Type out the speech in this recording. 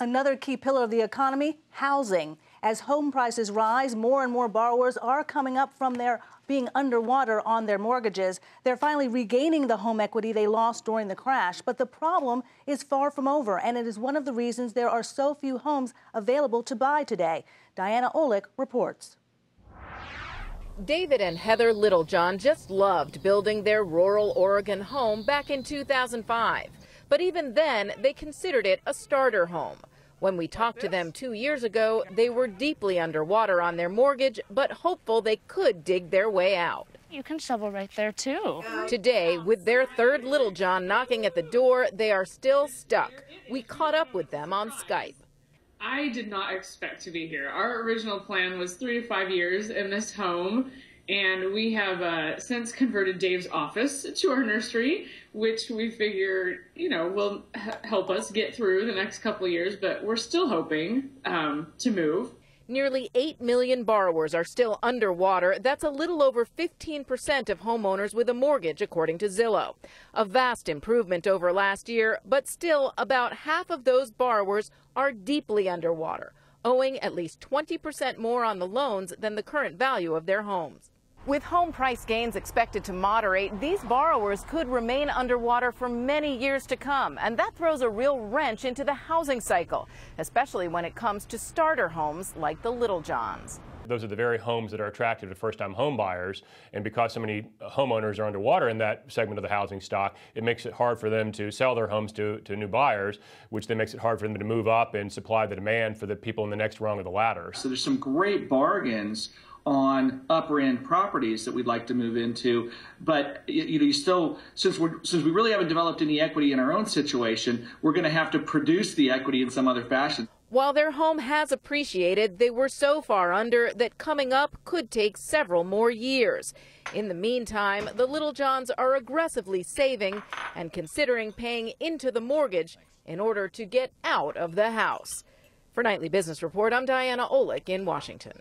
Another key pillar of the economy, housing. As home prices rise, more and more borrowers are coming up from their being underwater on their mortgages. They're finally regaining the home equity they lost during the crash. But the problem is far from over, and it is one of the reasons there are so few homes available to buy today. Diana Olick reports. David and Heather Littlejohn just loved building their rural Oregon home back in 2005. But even then, they considered it a starter home. When we talked to them 2 years ago, they were deeply underwater on their mortgage, but hopeful they could dig their way out. You can shovel right there, too. Today, with their third Littlejohn knocking at the door, they are still stuck. We caught up with them on Skype. I did not expect to be here. Our original plan was 3 to 5 years in this home, and we have since converted Dave's office to our nursery, which we figure, will help us get through the next couple of years, but we're still hoping to move. Nearly 8 million borrowers are still underwater. That's a little over 15% of homeowners with a mortgage, according to Zillow. A vast improvement over last year, but still about half of those borrowers are deeply underwater, owing at least 20% more on the loans than the current value of their homes. With home price gains expected to moderate, these borrowers could remain underwater for many years to come, and that throws a real wrench into the housing cycle, especially when it comes to starter homes like the Littlejohns. Those are the very homes that are attractive to first-time home buyers, and because so many homeowners are underwater in that segment of the housing stock, it makes it hard for them to sell their homes to new buyers, which then makes it hard for them to move up and supply the demand for the people in the next rung of the ladder. So there's some great bargains on upper end properties that we'd like to move into, but you still, since we really haven't developed any equity in our own situation, we're going to have to produce the equity in some other fashion. While their home has appreciated, they were so far under that coming up could take several more years. In the meantime, the Littlejohns are aggressively saving and considering paying into the mortgage in order to get out of the house. For Nightly Business Report, I'm Diana Olick in Washington.